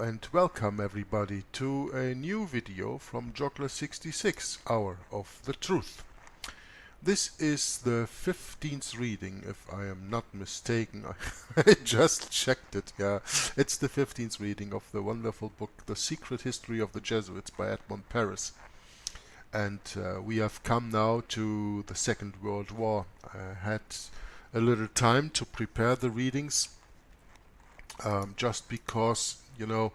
and welcome everybody to a new video from Joggler66, Hour of the Truth. This is the 15th reading, if I am not mistaken. I just checked it, yeah. It's the 15th reading of the wonderful book, The Secret History of the Jesuits by Edmond Paris. And we have come now to the Second World War. I had a little time to prepare the readings. Just because, you know,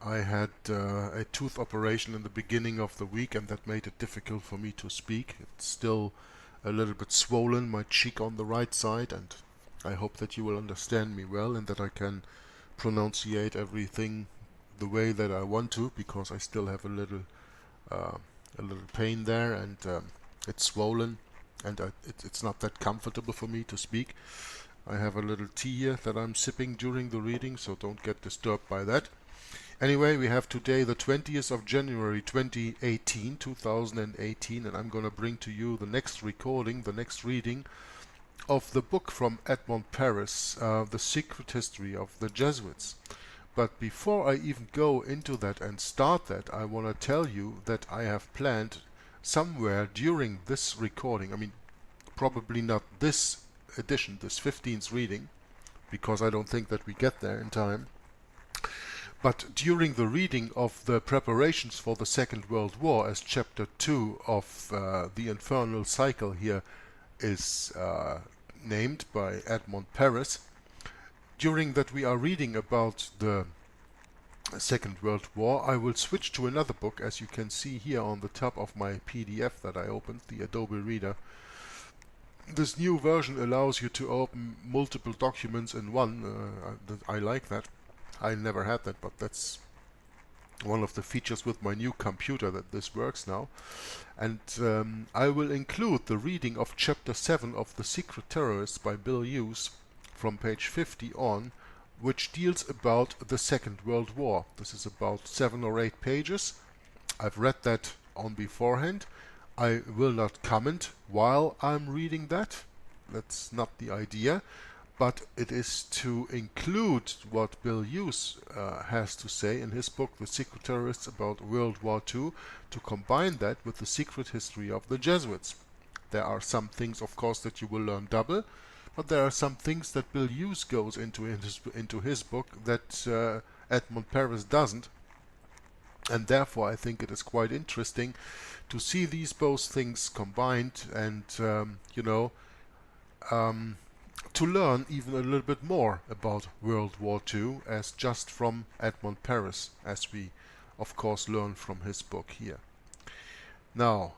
I had a tooth operation in the beginning of the week, and that made it difficult for me to speak. It's still a little bit swollen, my cheek on the right side, and I hope that you will understand me well and that I can pronunciate everything the way that I want to, because I still have a little pain there, and it's swollen, and it's not that comfortable for me to speak. I have a little tea here that I'm sipping during the reading, so don't get disturbed by that. Anyway, we have today the 20th of January 2018, and I'm going to bring to you the next recording, the next reading of the book from Edmond Paris, The Secret History of the Jesuits. But before I even go into that and start that, I want to tell you that I have planned somewhere during this recording, I mean, probably not this edition, this 15th reading, because I don't think that we get there in time, but during the reading of the preparations for the Second World War, as chapter 2 of the Infernal Cycle here is named by Edmond Paris, during that we are reading about the Second World War, I will switch to another book, as you can see here on the top of my PDF that I opened, the Adobe Reader. This new version allows you to open multiple documents in one. I like that. I never had that, but that's one of the features with my new computer, that this works now. And I will include the reading of chapter 7 of The Secret Terrorists by Bill Hughes from page 50 on, which deals about the Second World War. This is about 7 or 8 pages. I've read that on beforehand. I will not comment while I'm reading that. That's not the idea. But it is to include what Bill Hughes has to say in his book, The Secret Terrorists, about World War II, to combine that with the secret history of the Jesuits. There are some things, of course, that you will learn double, but there are some things that Bill Hughes goes into his book that Edmond Paris doesn't. And therefore I think it is quite interesting to see these both things combined and, to learn even a little bit more about World War II as just from Edmond Paris, as we of course learn from his book here. Now,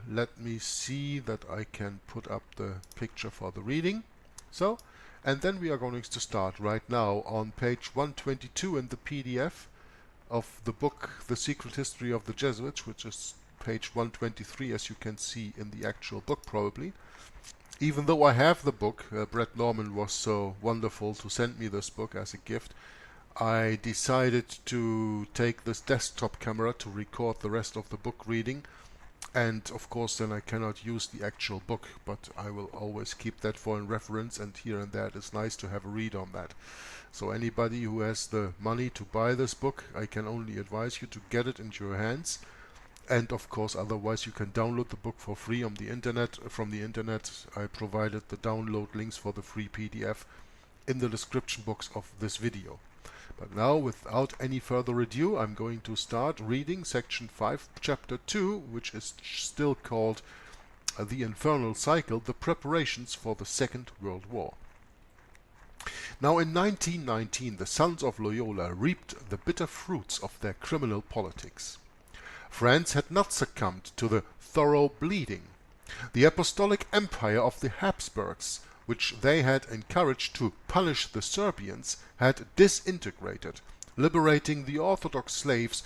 let me see that I can put up the picture for the reading. So, and then we are going to start right now on page 122 in the PDF of the book The Secret History of the Jesuits, which is page 123, as you can see in the actual book probably. Even though I have the book, Brett Norman was so wonderful to send me this book as a gift, I decided to take this desktop camera to record the rest of the book reading, and of course then I cannot use the actual book, but I will always keep that for in reference, and here and there it is nice to have a read on that. So anybody who has the money to buy this book, I can only advise you to get it into your hands. And of course, otherwise you can download the book for free on the internet. From the internet, I provided the download links for the free PDF in the description box of this video. But now, without any further ado, I'm going to start reading section 5, chapter 2, which is still called The Infernal Cycle, the preparations for the Second World War. Now in 1919, the sons of Loyola reaped the bitter fruits of their criminal politics. France had not succumbed to the thorough bleeding. The apostolic empire of the Habsburgs, which they had encouraged to punish the Serbians, had disintegrated, liberating the Orthodox Slavs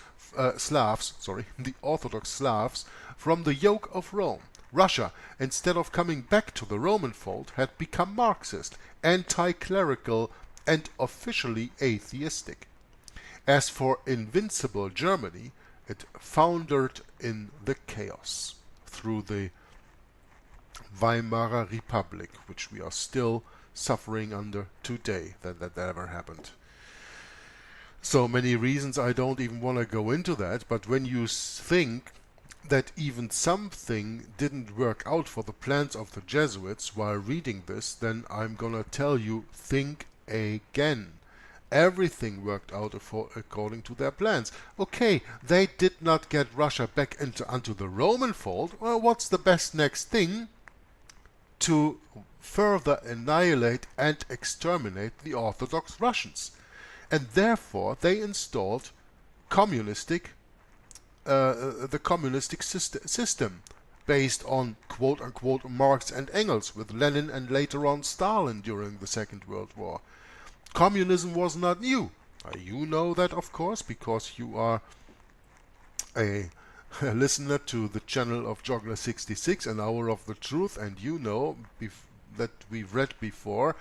from the yoke of Rome. Russia, instead of coming back to the Roman fold, had become Marxist, anti-clerical, and officially atheistic. As for invincible Germany, it foundered in the chaos through the Weimar Republic, which we are still suffering under today, that ever happened. So many reasons I don't even want to go into that, but when you think that even something didn't work out for the plans of the Jesuits while reading this, then I'm gonna tell you, think again. Everything worked out according to their plans. Okay, they did not get Russia back onto the Roman fold. Well, what's the best next thing? To further annihilate and exterminate the Orthodox Russians. And therefore they installed the communistic system based on quote-unquote Marx and Engels, with Lenin and later on Stalin during the Second World War. Communism was not new. You know that, of course, because you are a listener to the channel of Joggler 66, An Hour of the Truth, and you know that we've read before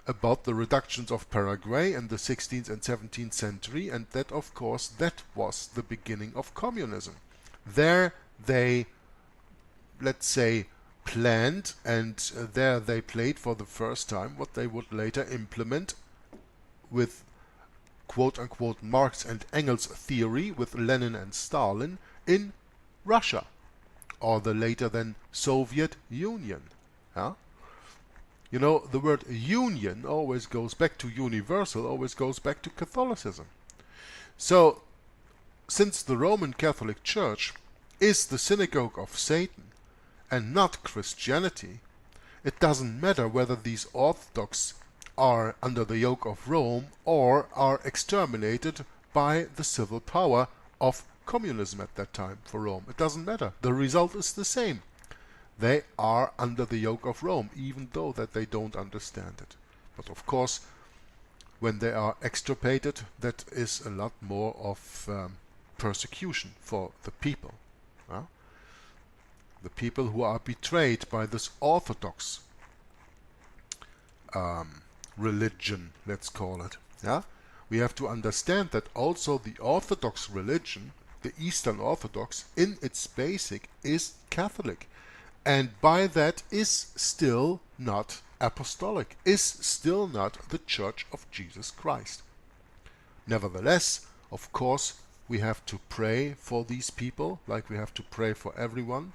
about the reductions of Paraguay in the 16th and 17th century, and that, of course, that was the beginning of communism. There they, let's say, planned, and there they played for the first time what they would later implement with quote-unquote Marx and Engels theory with Lenin and Stalin in Russia, or the later then Soviet Union. Yeah? You know, the word union always goes back to universal, always goes back to Catholicism. So, since the Roman Catholic Church is the synagogue of Satan and not Christianity, it doesn't matter whether these Orthodox are under the yoke of Rome or are exterminated by the civil power of communism at that time for Rome. It doesn't matter. The result is the same. They are under the yoke of Rome, even though that they don't understand it. But of course, when they are extirpated, that is a lot more of persecution for the people. The people who are betrayed by this Orthodox religion, let's call it. Yeah? We have to understand that also the Orthodox religion, the Eastern Orthodox, in its basic is Catholic. And by that is still not apostolic, is still not the Church of Jesus Christ. Nevertheless, of course, we have to pray for these people, like we have to pray for everyone,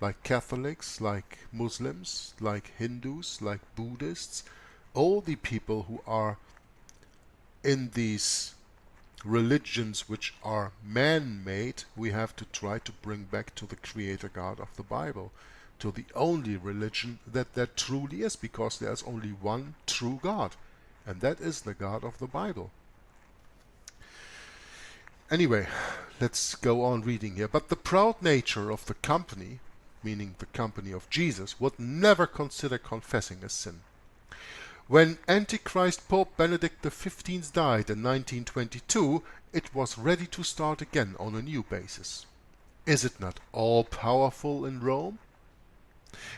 like Catholics, like Muslims, like Hindus, like Buddhists, all the people who are in these religions which are man-made, we have to try to bring back to the Creator God of the Bible, to the only religion that there truly is, because there's only one true God, and that is the God of the Bible. Anyway, let's go on reading here. But the proud nature of the company, meaning the company of Jesus, would never consider confessing a sin. When Antichrist Pope Benedict XV died in 1922, it was ready to start again on a new basis. Is it not all-powerful in Rome?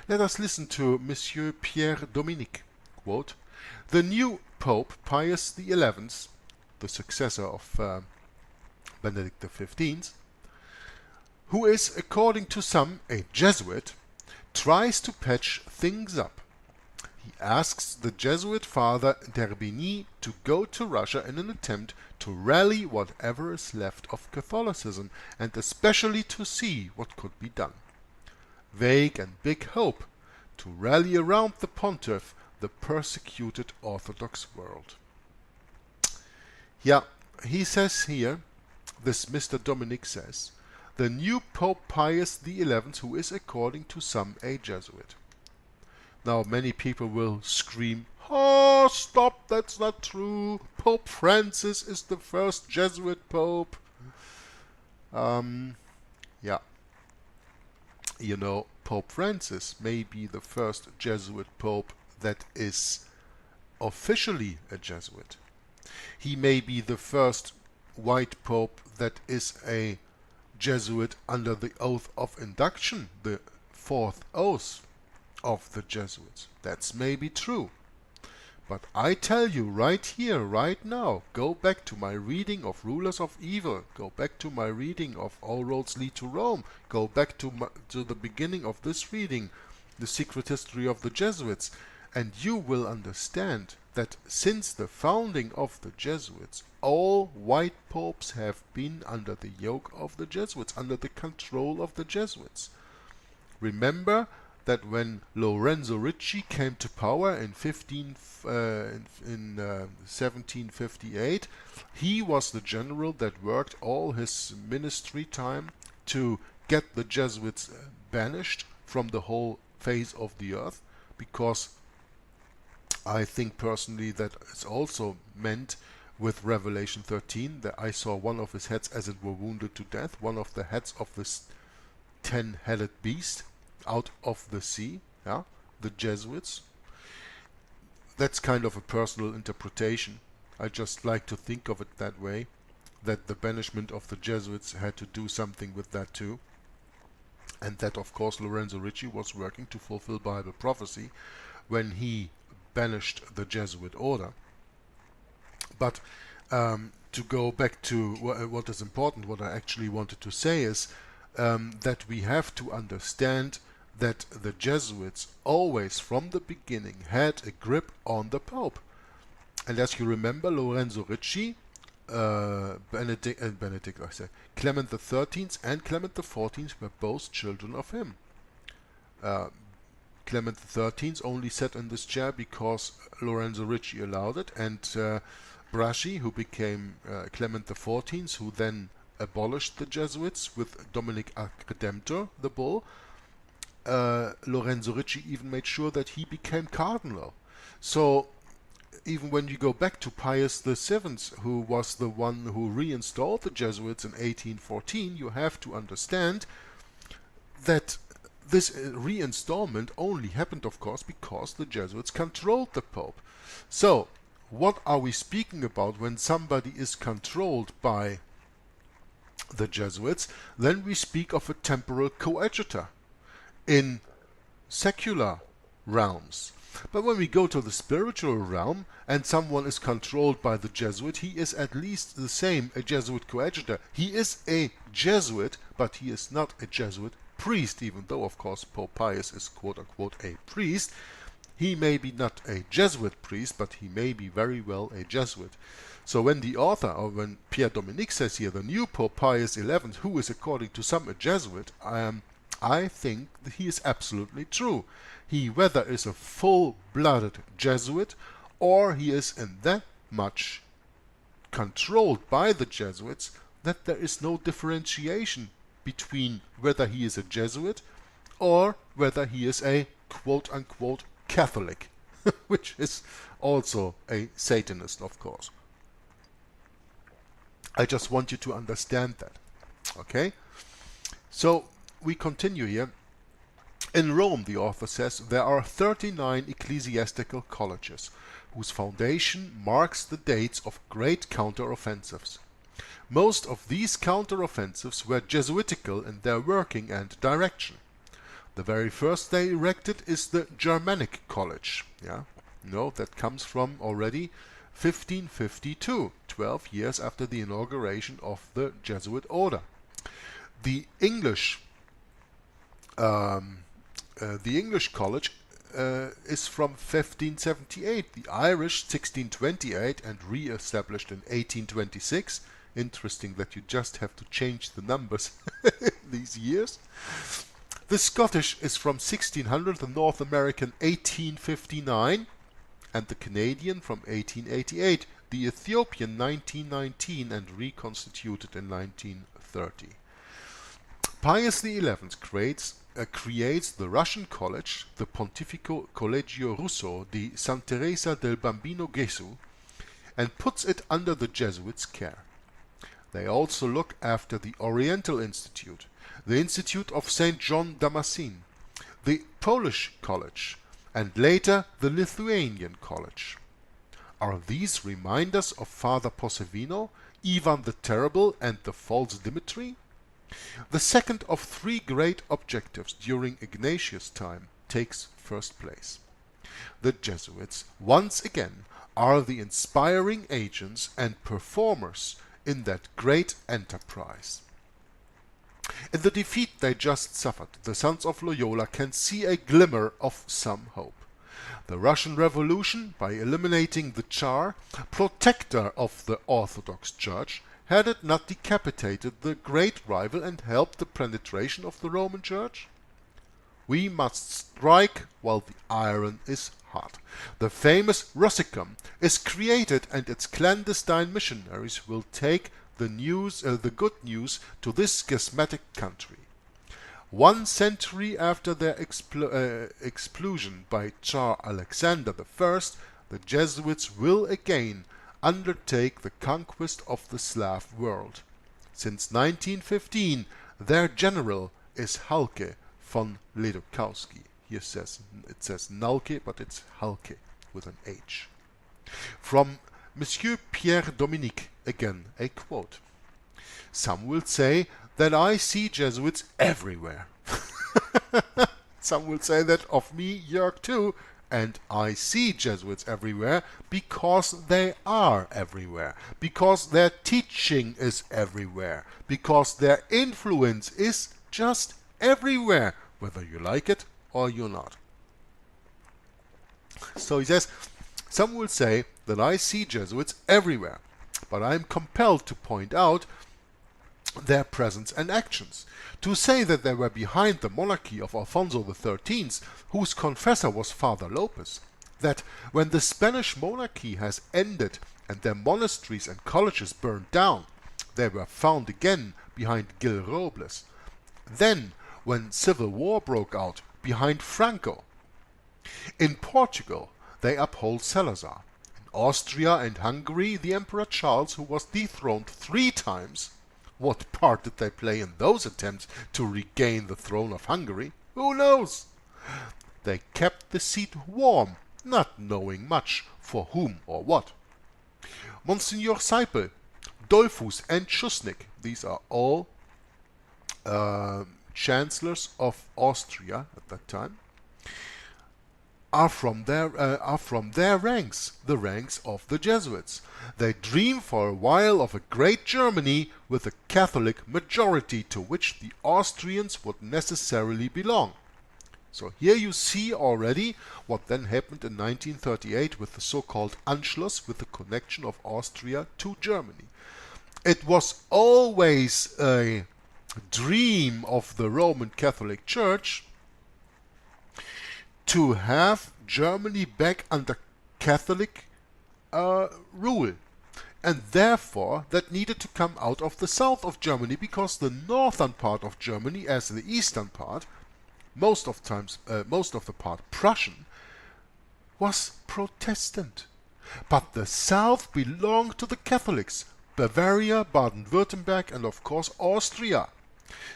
Let us listen to Monsieur Pierre Dominique. Quote, "The new Pope Pius XI, the successor of Benedict XV, who is, according to some, a Jesuit, tries to patch things up. He asks the Jesuit Father d'Herbigny to go to Russia in an attempt to rally whatever is left of Catholicism, and especially to see what could be done. Vague and big hope, to rally around the pontiff the persecuted Orthodox world." Yeah, he says here, this Mr. Dominic says, the new Pope Pius XI, who is, according to some, a Jesuit. Now many people will scream, "Oh, stop, that's not true. Pope Francis is the first Jesuit Pope." Yeah. You know, Pope Francis may be the first Jesuit Pope that is officially a Jesuit. He may be the first white Pope that is a Jesuit under the oath of induction, the fourth oath of the Jesuits. That's maybe true. But I tell you right here, right now, go back to my reading of Rulers of Evil, go back to my reading of All Roads Lead to Rome, go back to the beginning of this reading, The Secret History of the Jesuits, and you will understand that since the founding of the Jesuits, all white popes have been under the yoke of the Jesuits, under the control of the Jesuits. Remember that when Lorenzo Ricci came to power in 1758, he was the general that worked all his ministry time to get the Jesuits banished from the whole face of the earth, because I think personally that it's also meant with Revelation 13 that I saw one of his heads as it were wounded to death, one of the heads of this 10-headed beast out of the sea, yeah, the Jesuits. That's kind of a personal interpretation. I just like to think of it that way, that the banishment of the Jesuits had to do something with that too, and that of course Lorenzo Ricci was working to fulfill Bible prophecy when he banished the Jesuit order. But to go back to what is important, what I actually wanted to say is that we have to understand that the Jesuits always from the beginning had a grip on the Pope. And as you remember, Lorenzo Ricci, Clement XIII and Clement XIV were both children of him. Clement XIII only sat in this chair because Lorenzo Ricci allowed it, and Braschi, who became Clement XIV, who then abolished the Jesuits with Dominic Ac Redemptor, the bull, Lorenzo Ricci even made sure that he became cardinal. So even when you go back to Pius VII, who was the one who reinstalled the Jesuits in 1814, you have to understand that this reinstallment only happened, of course, because the Jesuits controlled the Pope. So what are we speaking about when somebody is controlled by the Jesuits? Then we speak of a temporal coadjutor in secular realms. But when we go to the spiritual realm and someone is controlled by the Jesuit, he is at least the same, a Jesuit coadjutor. He is a Jesuit, but he is not a Jesuit priest, even though of course Pope Pius is quote-unquote a priest. He may be not a Jesuit priest, but he may be very well a Jesuit. So when the author, or when Pierre Dominique says here, the new Pope Pius XI, who is according to some a Jesuit, I think that he is absolutely true. He whether is a full-blooded Jesuit, or he is in that much controlled by the Jesuits that there is no differentiation between whether he is a Jesuit or whether he is a quote-unquote Catholic, which is also a Satanist, of course. I just want you to understand that. Okay? So we continue here. In Rome, the author says, there are 39 ecclesiastical colleges, whose foundation marks the dates of great counter-offensives. Most of these counter-offensives were Jesuitical in their working and direction. The very first they erected is the Germanic College. Yeah, no, that comes from already 1552, 12 years after the inauguration of the Jesuit order. The English College is from 1578, the Irish 1628 and re-established in 1826. Interesting that you just have to change the numbers these years. The Scottish is from 1600, the North American 1859, and the Canadian from 1888, the Ethiopian 1919 and reconstituted in 1930. Pius XI creates the Russian College, the Pontificio Collegio Russo di San Teresa del Bambino Gesù, and puts it under the Jesuits' care. They also look after the Oriental Institute, the Institute of St. John Damascene, the Polish College, and later the Lithuanian College. Are these reminders of Father Posevino, Ivan the Terrible, and the false Dimitri? The second of three great objectives during Ignatius' time takes first place. The Jesuits, once again, are the inspiring agents and performers in that great enterprise. In the defeat they just suffered, the sons of Loyola can see a glimmer of some hope. The Russian Revolution, by eliminating the Tsar, protector of the Orthodox Church, had it not decapitated the great rival and helped the penetration of the Roman Church? We must strike while the iron is hot. The famous Russicum is created, and its clandestine missionaries will take the good news to this schismatic country. 1 century after their expulsion by Tsar Alexander I, the Jesuits will again undertake the conquest of the Slav world. Since 1915, their general is Halke von Ledokowski. Here it says Nalke, but it's Halke with an H. From Monsieur Pierre Dominique, again a quote. Some will say that I see Jesuits everywhere. Some will say that of me, Jörg, too, and I see Jesuits everywhere because they are everywhere, because their teaching is everywhere, because their influence is just everywhere, whether you like it or you're not. So he says, some will say that I see Jesuits everywhere, but I am compelled to point out their presence and actions. To say that they were behind the monarchy of Alfonso XIII, whose confessor was Father Lopez, that when the Spanish monarchy has ended and their monasteries and colleges burned down, they were found again behind Gil Robles. Then, when civil war broke out, behind Franco. In Portugal, they uphold Salazar. In Austria and Hungary, the Emperor Charles, who was dethroned 3 times. What part did they play in those attempts to regain the throne of Hungary? Who knows? They kept the seat warm, not knowing much for whom or what. Monsignor Seipel, Dollfuss and Schuschnigg, these are all chancellors of Austria at that time, are from their ranks, the ranks of the Jesuits. They dream for a while of a great Germany with a Catholic majority to which the Austrians would necessarily belong. So here you see already what then happened in 1938 with the so-called Anschluss, with the connection of Austria to Germany. It was always a dream of the Roman Catholic Church to have Germany back under Catholic rule. And therefore that needed to come out of the south of Germany, because the northern part of Germany, as the eastern part, most of the part Prussian, was Protestant. But the south belonged to the Catholics, Bavaria, Baden-Württemberg, and of course Austria.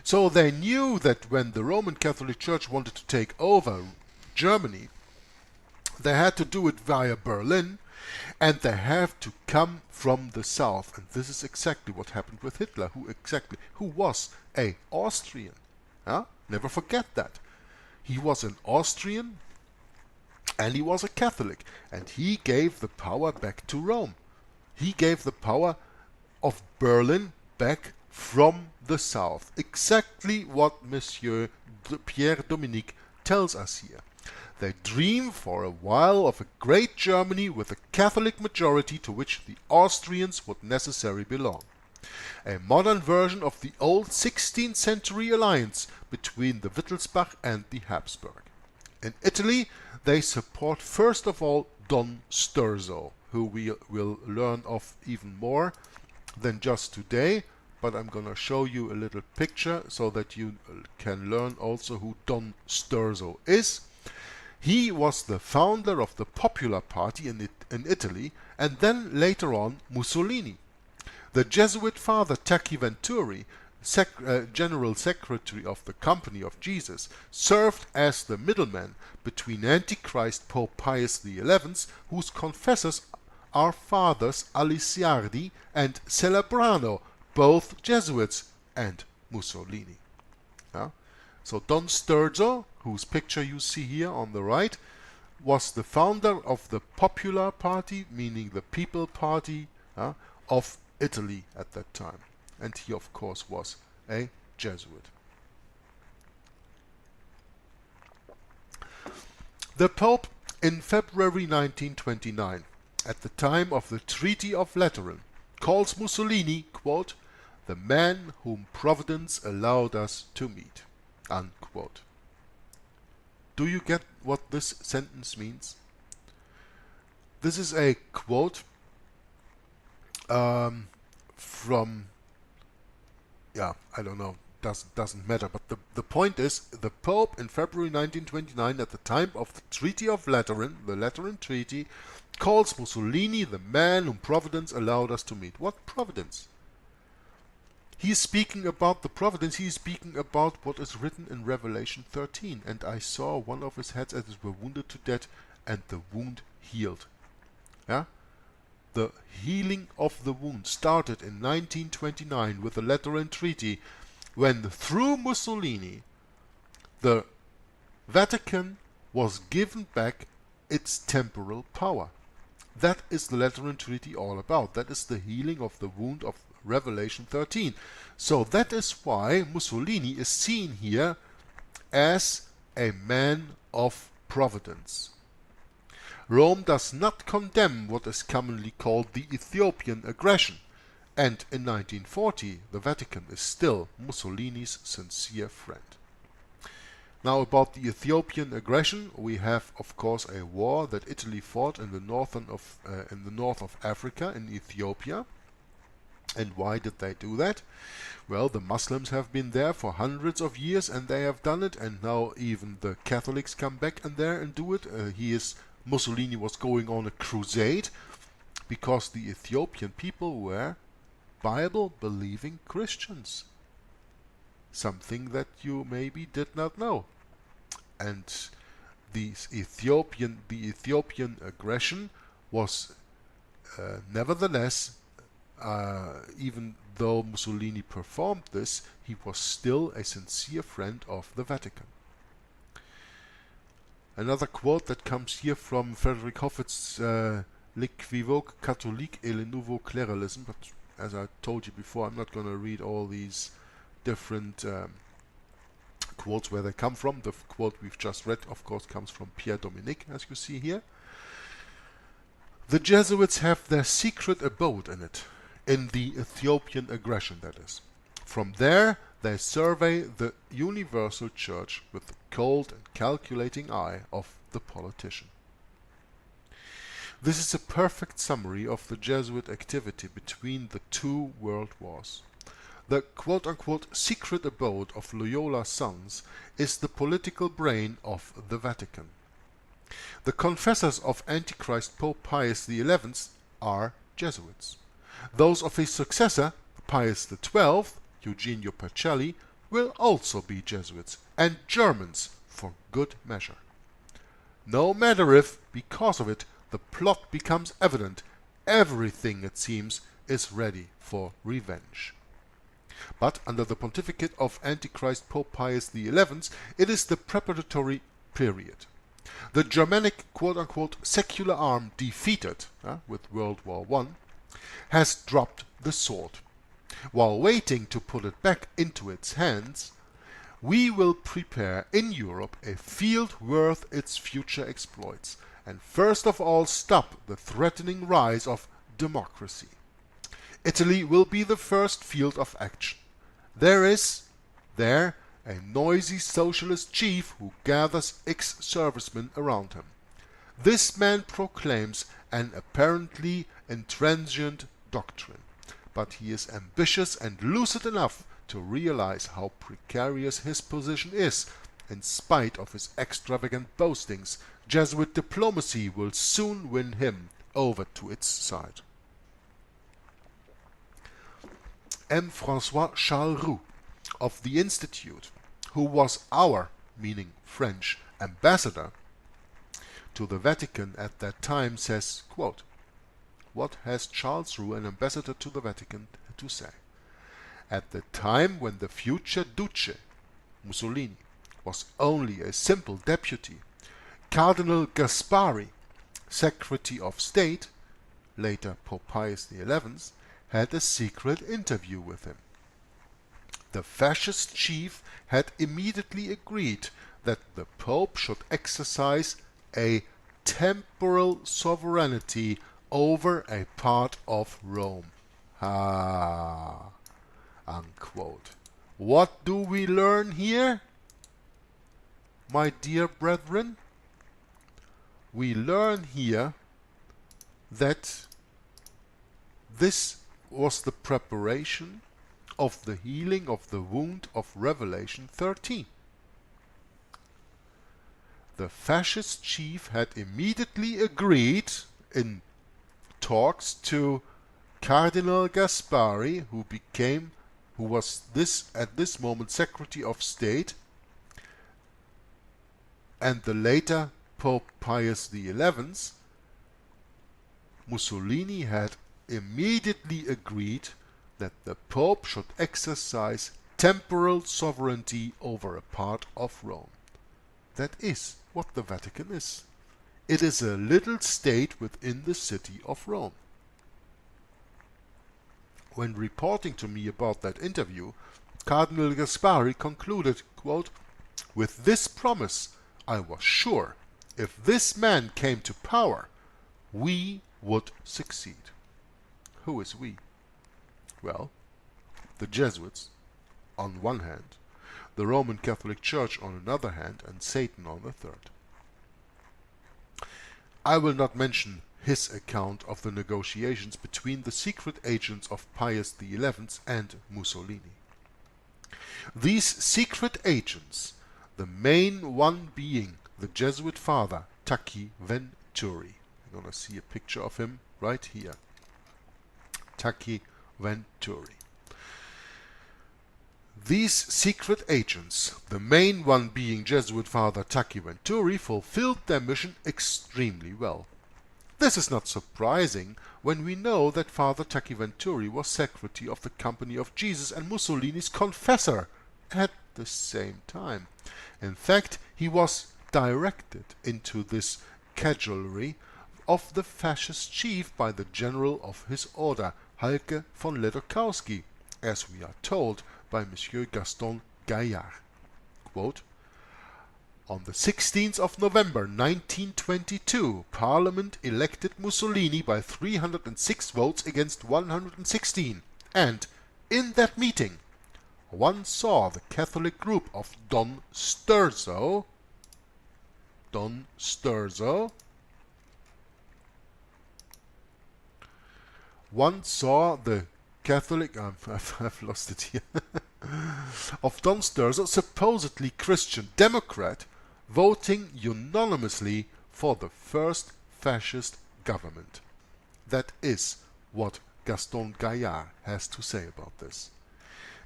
So they knew that when the Roman Catholic Church wanted to take over Germany, they had to do it via Berlin, and they have to come from the south. And this is exactly what happened with Hitler, who was a Austrian. Never forget that. He was an Austrian and he was a Catholic, and he gave the power back to Rome. He gave the power of Berlin back from the south. Exactly what Monsieur Pierre Dominique tells us here. They dream for a while of a great Germany with a Catholic majority to which the Austrians would necessarily belong. A modern version of the old 16th century alliance between the Wittelsbach and the Habsburg. In Italy, they support first of all Don Sturzo, who we will learn of even more than just today, but I'm going to show you a little picture so that you can learn also who Don Sturzo is. He was the founder of the Popular Party in Italy, and then later on Mussolini. The Jesuit father Tacchi Venturi, General Secretary of the Company of Jesus, served as the middleman between Antichrist Pope Pius XI, whose confessors are Fathers Aliciardi and Celebrano, both Jesuits, and Mussolini. So Don Sturzo, whose picture you see here on the right, was the founder of the Popular Party, meaning the People Party of Italy at that time. And he of course was a Jesuit. The Pope in February 1929, at the time of the Treaty of Lateran, calls Mussolini, quote, "the man whom Providence allowed us to meet," unquote. Do you get what this sentence means? This is a quote from, yeah, I don't know, doesn't matter, but the point is, the Pope in February 1929, at the time of the Treaty of Lateran, the Lateran Treaty, calls Mussolini the man whom Providence allowed us to meet. What Providence? He is speaking about the Providence, he is speaking about what is written in Revelation 13. "And I saw one of his heads as it were wounded to death, and the wound healed." Yeah? The healing of the wound started in 1929 with the Lateran Treaty, when through Mussolini the Vatican was given back its temporal power. That is the Lateran Treaty all about. That is the healing of the wound of Revelation 13. So that is why Mussolini is seen here as a man of providence. Rome does not condemn what is commonly called the Ethiopian aggression, and in 1940 the Vatican is still Mussolini's sincere friend. Now, about the Ethiopian aggression, we have of course a war that Italy fought in the north of Africa, in Ethiopia. And why did they do that? Well, the Muslims have been there for hundreds of years, and they have done it, and now even the Catholics come back in there and do it. Mussolini was going on a crusade because the Ethiopian people were Bible-believing Christians. Something that you maybe did not know. And the Ethiopian aggression was nevertheless, even though Mussolini performed this, he was still a sincere friend of the Vatican. Another quote that comes here from Frederick Hoffitz's L'Équivoque catholique et le nouveau cléralisme, but as I told you before, I'm not going to read all these different quotes where they come from. The quote we've just read, of course, comes from Pierre Dominique, as you see here. The Jesuits have their secret abode in the Ethiopian aggression, that is. From there, they survey the universal church with the cold and calculating eye of the politician. This is a perfect summary of the Jesuit activity between the two world wars. The quote-unquote secret abode of Loyola's sons is the political brain of the Vatican. The confessors of Antichrist Pope Pius XI are Jesuits. Those of his successor, Pius XII, Eugenio Pacelli, will also be Jesuits, and Germans for good measure. No matter if, because of it, the plot becomes evident, everything, it seems, is ready for revenge. But under the pontificate of Antichrist Pope Pius XI, it is the preparatory period. The Germanic quote-unquote secular arm defeated with World War I has dropped the sword. While waiting to put it back into its hands, we will prepare in Europe a field worth its future exploits, and first of all stop the threatening rise of democracy. Italy will be the first field of action. There is a noisy socialist chief who gathers ex-servicemen around him. This man proclaims an apparently intransient doctrine, but he is ambitious and lucid enough to realize how precarious his position is. In spite of his extravagant boastings, Jesuit diplomacy will soon win him over to its side. M. François Charles Roux of the Institute, who was our, meaning French, ambassador to the Vatican at that time, says, quote, "What has Charles Roux, an ambassador to the Vatican, to say? At the time when the future Duce, Mussolini, was only a simple deputy, Cardinal Gaspari, Secretary of State, later Pope Pius XI, had a secret interview with him. The fascist chief had immediately agreed that the Pope should exercise a temporal sovereignty over a part of Rome. Ah, unquote. What do we learn here, my dear brethren? We learn here that this was the preparation of the healing of the wound of Revelation 13. The fascist chief had immediately agreed in talks to Cardinal Gaspari, who was at this moment Secretary of State, and the later Pope Pius XI. Mussolini had immediately agreed that the Pope should exercise temporal sovereignty over a part of Rome. That is what the Vatican is. It is a little state within the city of Rome. When reporting to me about that interview, Cardinal Gaspari concluded, quote, "With this promise, I was sure if this man came to power, we would succeed." Who is we? Well, the Jesuits on one hand, the Roman Catholic Church on another hand, and Satan on the third. I will not mention his account of the negotiations between the secret agents of Pius XI and Mussolini. These secret agents, the main one being the Jesuit father Tacchi Venturi. You're going to see a picture of him right here. Tacchi Venturi. These secret agents, the main one being Jesuit father Tacchi Venturi, fulfilled their mission extremely well. This is not surprising when we know that Father Tacchi Venturi was secretary of the Company of Jesus and Mussolini's confessor at the same time. In fact, he was directed into this cajolery of the fascist chief by the general of his order, Halke von Ledokowski, as we are told by Monsieur Gaston Gaillard. Quote, "On the 16th of November 1922, Parliament elected Mussolini by 306 votes against 116, and in that meeting one saw the Catholic group of Don Sturzo, one saw the Catholic, I've lost it here, of Don Sturzo, supposedly Christian Democrat, voting unanimously for the first fascist government." That is what Gaston Gaillard has to say about this.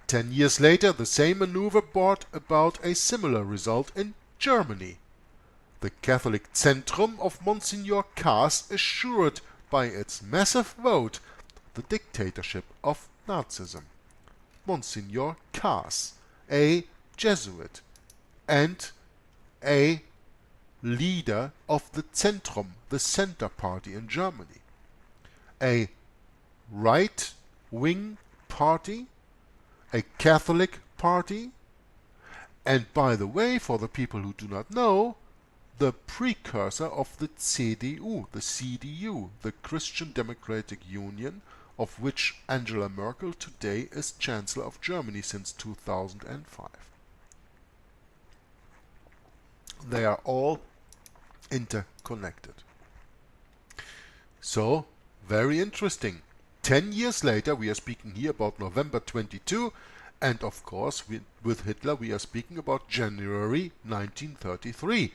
10 years later, the same maneuver brought about a similar result in Germany. The Catholic Zentrum of Monsignor Kaas assured by its massive vote the dictatorship of Nazism. Monsignor Kaas, a Jesuit and a leader of the Zentrum, the Center Party in Germany, a right-wing party, a Catholic party, and by the way, for the people who do not know, the precursor of the CDU, the CDU, the Christian Democratic Union, of which Angela Merkel today is Chancellor of Germany since 2005. They are all interconnected. So, very interesting. 10 years later, we are speaking here about November 22, and of course, with Hitler, we are speaking about January 1933.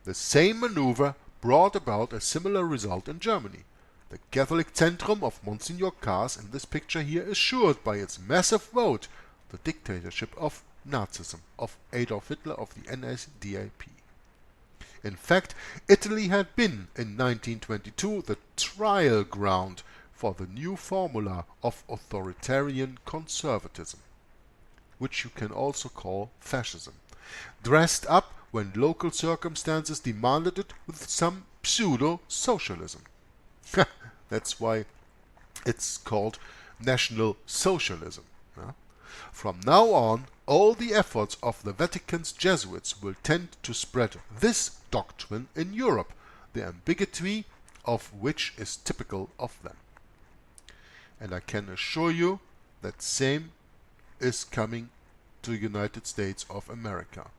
The same maneuver brought about a similar result in Germany. The Catholic Zentrum of Monsignor Kaas in this picture here assured by its massive vote the dictatorship of Nazism, of Adolf Hitler, of the NSDAP. In fact, Italy had been, in 1922, the trial ground for the new formula of authoritarian conservatism, which you can also call fascism, dressed up when local circumstances demanded it with some pseudo-socialism. That's why it's called National Socialism. From now on, all the efforts of the Vatican's Jesuits will tend to spread this doctrine in Europe, the ambiguity of which is typical of them. And I can assure you that same is coming to the United States of America.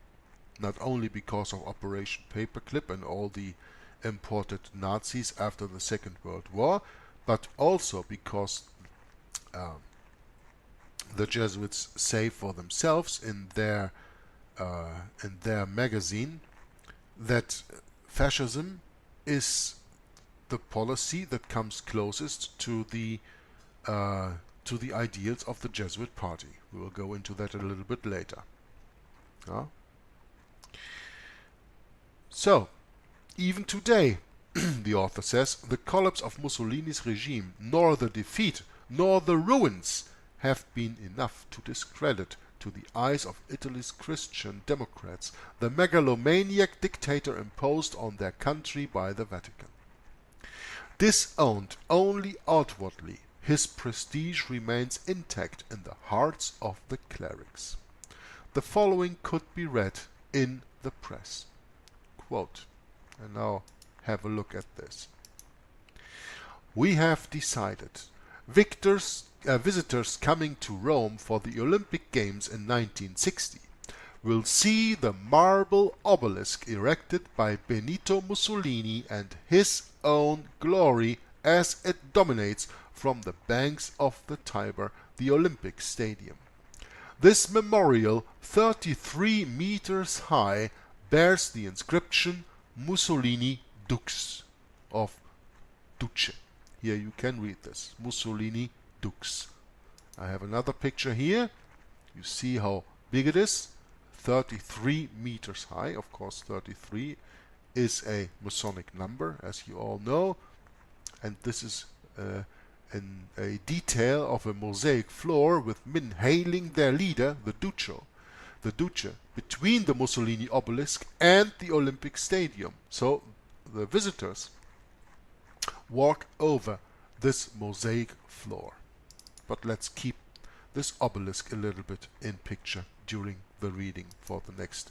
Not only because of Operation Paperclip and all the imported Nazis after the Second World War, but also because the Jesuits say for themselves in their magazine that fascism is the policy that comes closest to the ideals of the Jesuit party. We will go into that a little bit later. So, even today, the author says, the collapse of Mussolini's regime, nor the defeat, nor the ruins have been enough to discredit to the eyes of Italy's Christian Democrats the megalomaniac dictator imposed on their country by the Vatican. Disowned only outwardly, his prestige remains intact in the hearts of the clerics. The following could be read in the press. Quote, and now have a look at this. We have decided visitors coming to Rome for the Olympic Games in 1960 will see the marble obelisk erected by Benito Mussolini and his own glory as it dominates from the banks of the Tiber, the Olympic Stadium. This memorial, 33 meters high, bears the inscription Mussolini Dux, of Duce. Here you can read this, Mussolini Dux. I have another picture here. You see how big it is, 33 meters high. Of course 33 is a Masonic number, as you all know, and this is a detail of a mosaic floor with men hailing their leader, the Duce, between the Mussolini obelisk and the Olympic Stadium. So the visitors walk over this mosaic floor. But let's keep this obelisk a little bit in picture during the reading for the next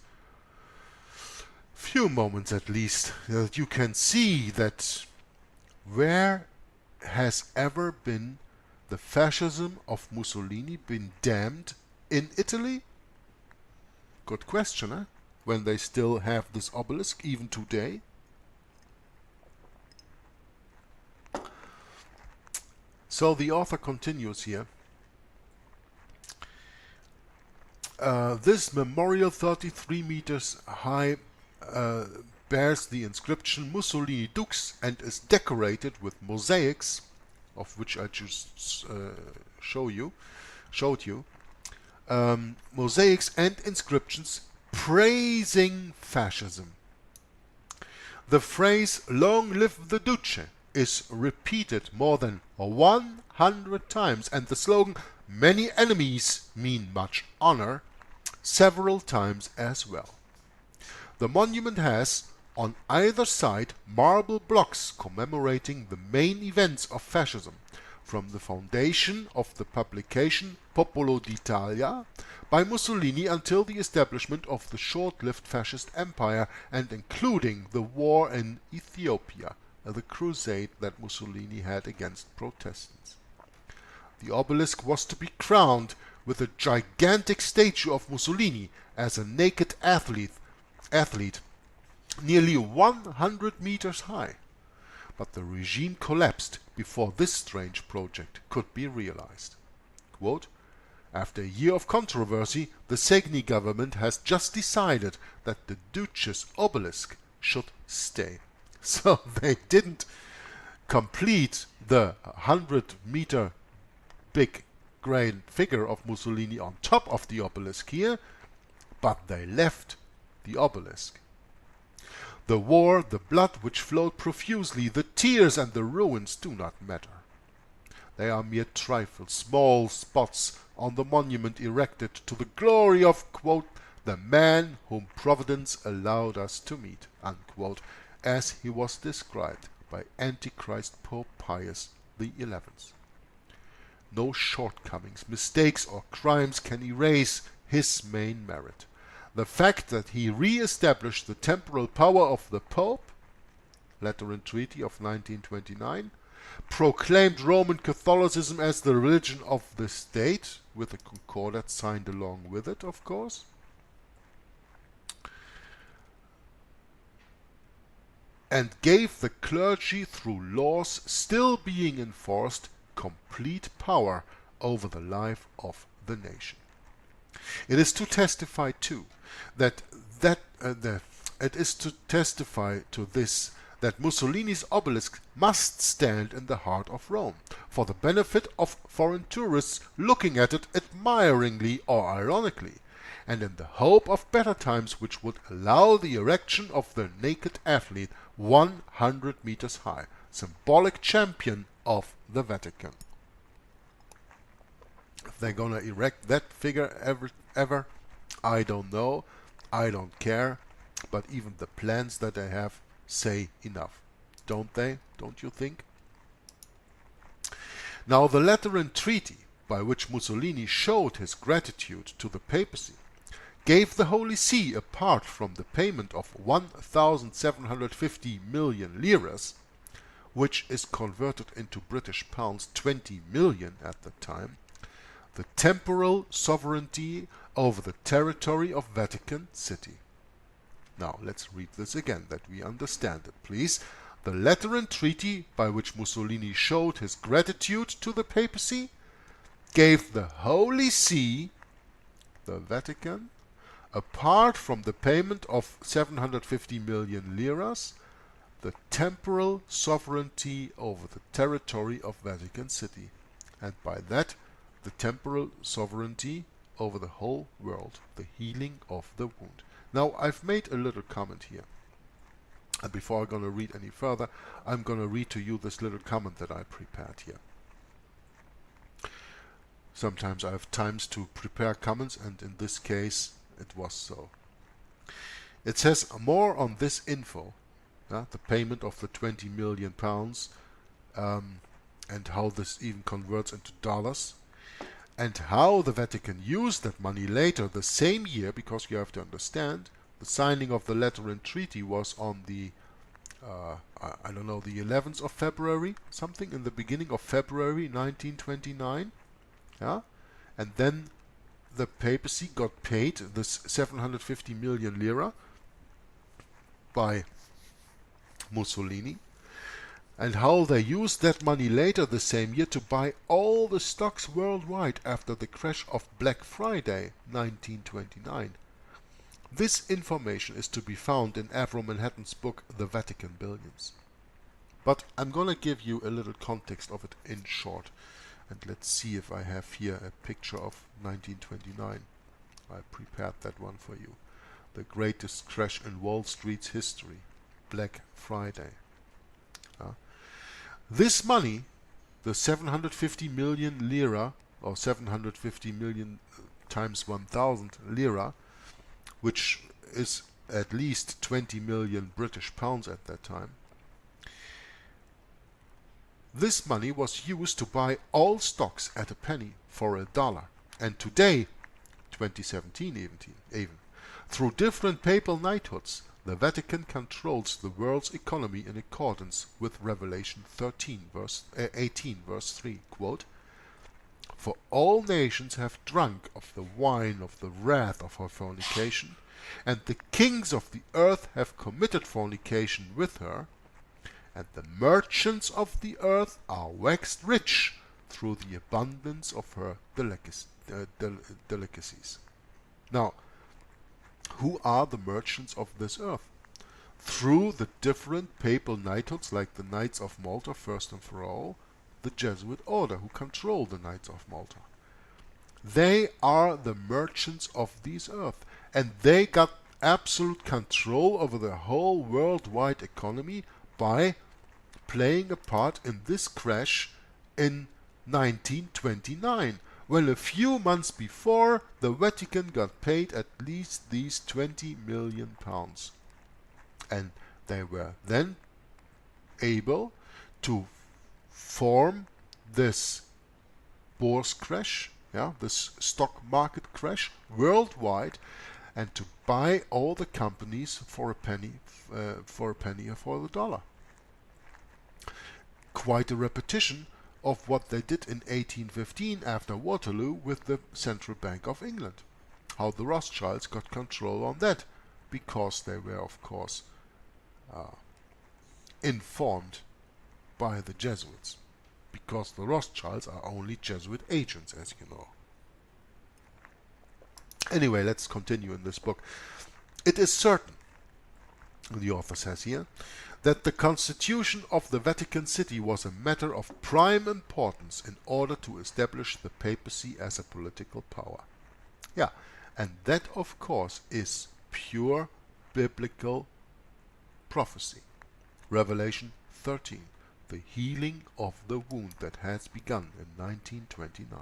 few moments at least, that you can see that where has ever been the fascism of Mussolini been damned in Italy? Good question, eh? When they still have this obelisk even today. So the author continues here. This memorial, 33 meters high, bears the inscription Mussolini Dux and is decorated with mosaics, of which I just showed you, mosaics and inscriptions praising fascism. The phrase "Long live the Duce" is repeated more than 100 times, and the slogan "Many enemies mean much honor" several times as well. The monument has, on either side, marble blocks commemorating the main events of fascism, from the foundation of the publication Popolo d'Italia by Mussolini until the establishment of the short-lived fascist empire, and including the war in Ethiopia, the crusade that Mussolini had against Protestants. The obelisk was to be crowned with a gigantic statue of Mussolini as a naked athlete nearly 100 meters high. But the regime collapsed before this strange project could be realized. Quote, after a year of controversy, the Segni government has just decided that the Duce's obelisk should stay. So they didn't complete the 100-meter big grand figure of Mussolini on top of the obelisk here, but they left the obelisk. The war, the blood which flowed profusely, the tears and the ruins do not matter. They are mere trifles, small spots on the monument erected to the glory of, quote, the man whom Providence allowed us to meet, unquote, as he was described by Antichrist Pope Pius XI. No shortcomings, mistakes or crimes can erase his main merit. The fact that he re-established the temporal power of the Pope Lateran Treaty of 1929, proclaimed Roman Catholicism as the religion of the state, with a concordat signed along with it, of course, and gave the clergy, through laws still being enforced, complete power over the life of the nation. It is to testify too that Mussolini's obelisk must stand in the heart of Rome, for the benefit of foreign tourists looking at it admiringly or ironically, and in the hope of better times which would allow the erection of the naked athlete 100 meters high, symbolic champion of the Vatican. If they're gonna erect that figure ever, I don't know, I don't care, but even the plans that they have say enough. Don't they? Don't you think? Now the Lateran Treaty, by which Mussolini showed his gratitude to the papacy, gave the Holy See, apart from the payment of 1,750 million liras, which is converted into British pounds 20 million at the time, the temporal sovereignty over the territory of Vatican City. Now let's read this again, that we understand it, please. The Lateran Treaty, by which Mussolini showed his gratitude to the papacy, gave the Holy See, the Vatican, apart from the payment of 750 million liras, the temporal sovereignty over the territory of Vatican City, and by that the temporal sovereignty over the whole world, the healing of the wound. Now I've made a little comment here, and before I'm going to read any further, I'm going to read to you this little comment that I prepared here. Sometimes I have times to prepare comments, and in this case it was so. It says more on this info, the payment of the 20 million pounds, and how this even converts into dollars, and how the Vatican used that money later the same year, because you have to understand, the signing of the Lateran Treaty was on the, I don't know, the 11th of February, something in the beginning of February 1929, yeah, and then the papacy got paid this 750 million lira by Mussolini, and how they used that money later the same year to buy all the stocks worldwide after the crash of Black Friday 1929. This information is to be found in Avro Manhattan's book The Vatican Billions. But I'm gonna give you a little context of it in short. And let's see if I have here a picture of 1929. I prepared that one for you. The greatest crash in Wall Street's history. Black Friday. This money, the 750 million lira, or 750 million times 1,000 lira, which is at least 20 million British pounds at that time, this money was used to buy all stocks at a penny for $1. And today, 2017 even, through different papal knighthoods, the Vatican controls the world's economy in accordance with Revelation 18 verse 3, quote, "For all nations have drunk of the wine of the wrath of her fornication, and the kings of the earth have committed fornication with her, and the merchants of the earth are waxed rich through the abundance of her delicacies." Now, who are the merchants of this earth? Through the different papal knighthoods, like the Knights of Malta, first and for all, the Jesuit order, who control the Knights of Malta. They are the merchants of this earth, and they got absolute control over the whole worldwide economy by playing a part in this crash in 1929, when a few months before the Vatican got paid at least these 20 million pounds. And they were then able to form this Bourse crash, this stock market crash worldwide, and to buy all the companies for a penny or for the dollar. quite a repetition of what they did in 1815 after Waterloo with the Central Bank of England. How the Rothschilds got control on that, because they were, of course, informed by the Jesuits, because the Rothschilds are only Jesuit agents, as you know. Anyway, let's continue in this book. It is certain, the author says here, that the constitution of the Vatican City was a matter of prime importance in order to establish the papacy as a political power. Yeah, and that, of course, is pure biblical prophecy. Revelation 13, the healing of the wound that has begun in 1929.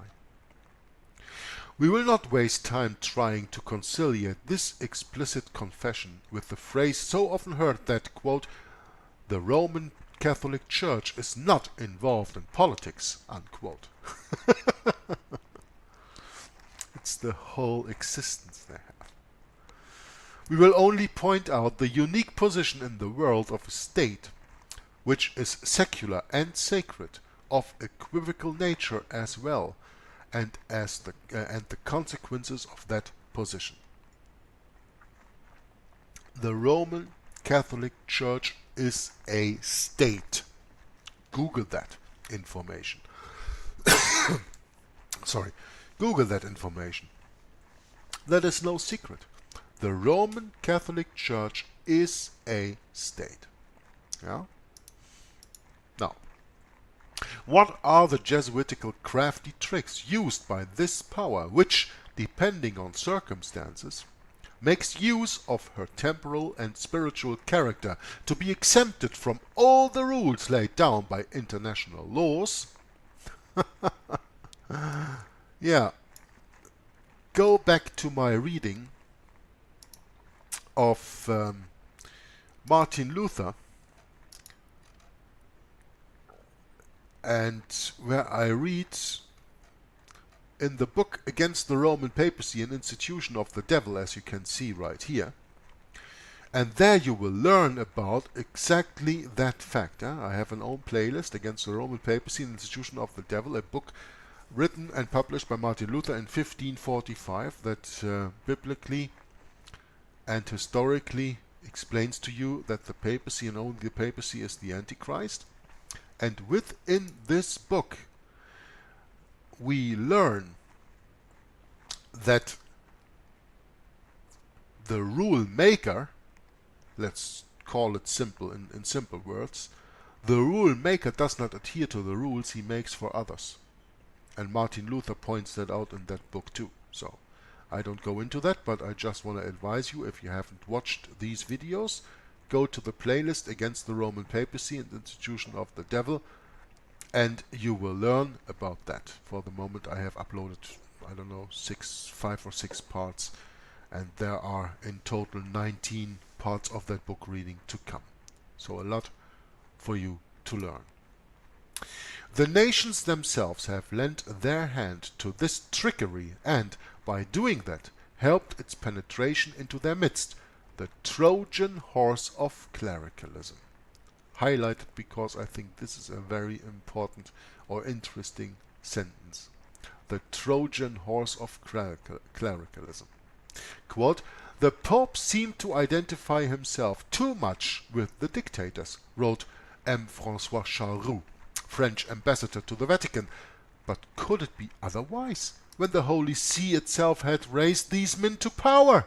We will not waste time trying to conciliate this explicit confession with the phrase so often heard that, quote, the Roman Catholic Church is not involved in politics, unquote. It's the whole existence they have. We will only point out the unique position in the world of a state which is secular and sacred, of equivocal nature as well, and the consequences of that position. The Roman Catholic Church is a state. Google that information. Sorry, Google that information. That is no secret. The Roman Catholic Church is a state. Yeah? Now, what are the Jesuitical crafty tricks used by this power, which, depending on circumstances, makes use of her temporal and spiritual character to be exempted from all the rules laid down by international laws? Yeah, go back to my reading of Martin Luther, and where I read in the book Against the Roman Papacy, an Institution of the Devil, as you can see right here. And there you will learn about exactly that fact. I have an own playlist, Against the Roman Papacy, an Institution of the Devil, a book written and published by Martin Luther in 1545 that biblically and historically explains to you that the papacy and only the papacy is the Antichrist. And within this book we learn that the rule maker, let's call it simple in simple words, the rule maker does not adhere to the rules he makes for others. And Martin Luther points that out in that book too. So I don't go into that, but I just want to advise you, if you haven't watched these videos, go to the playlist Against the Roman Papacy and Institution of the Devil, and you will learn about that. For the moment I have uploaded, I don't know, 5 or 6 parts, and there are in total 19 parts of that book reading to come. So a lot for you to learn. The nations themselves have lent their hand to this trickery and, by doing that, helped its penetration into their midst, the Trojan horse of clericalism. Highlighted because I think this is a very important or interesting sentence. The Trojan horse of clericalism. Quote, the Pope seemed to identify himself too much with the dictators, wrote M. François Charroux, French ambassador to the Vatican. But could it be otherwise, when the Holy See itself had raised these men to power?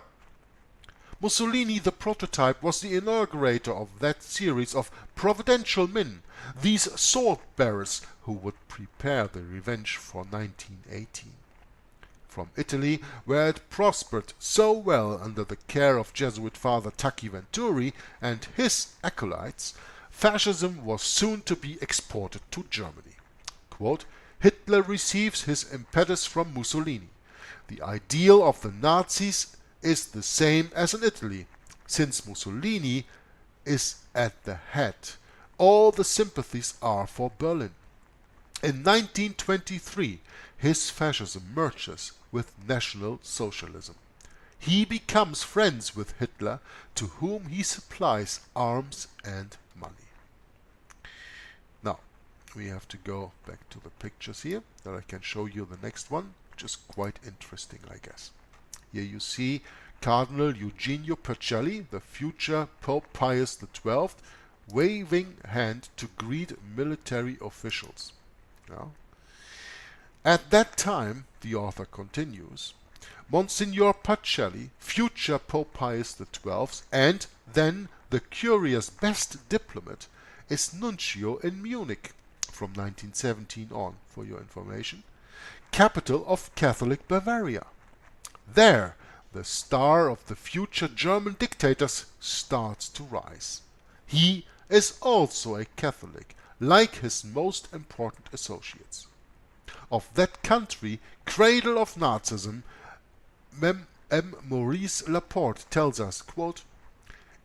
Mussolini, the prototype, was the inaugurator of that series of providential men, these sword-bearers who would prepare the revenge for 1918. From Italy, where it prospered so well under the care of Jesuit Father Tacchi Venturi and his acolytes, fascism was soon to be exported to Germany. Quote, Hitler receives his impetus from Mussolini. The ideal of the Nazis is the same as in Italy. Since Mussolini is at the head, all the sympathies are for Berlin. In 1923, his fascism merges with National Socialism. He becomes friends with Hitler, to whom he supplies arms and money. Now, we have to go back to the pictures here, that I can show you the next one, which is quite interesting, I guess. Here you see Cardinal Eugenio Pacelli, the future Pope Pius XII, waving hand to greet military officials. Now, at that time, the author continues, Monsignor Pacelli, future Pope Pius XII, and then the curious best diplomat, is nuncio in Munich from 1917 on, for your information, capital of Catholic Bavaria. There, the star of the future German dictators starts to rise. He is also a Catholic, like his most important associates. Of that country, cradle of Nazism, M. Maurice Laporte tells us, quote,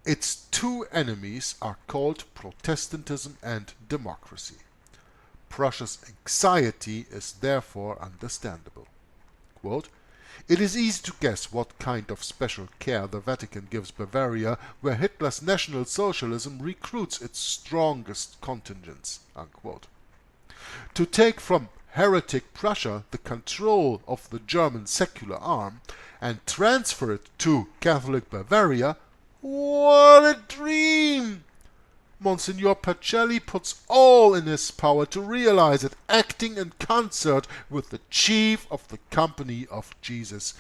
its two enemies are called Protestantism and democracy. Prussia's anxiety is therefore understandable. Quote, it is easy to guess what kind of special care the Vatican gives Bavaria, where Hitler's National Socialism recruits its strongest contingents. Unquote. To take from heretic Prussia the control of the German secular arm and transfer it to Catholic Bavaria, what a dream! Monsignor Pacelli puts all in his power to realize it, acting in concert with the chief of the Company of Jesus,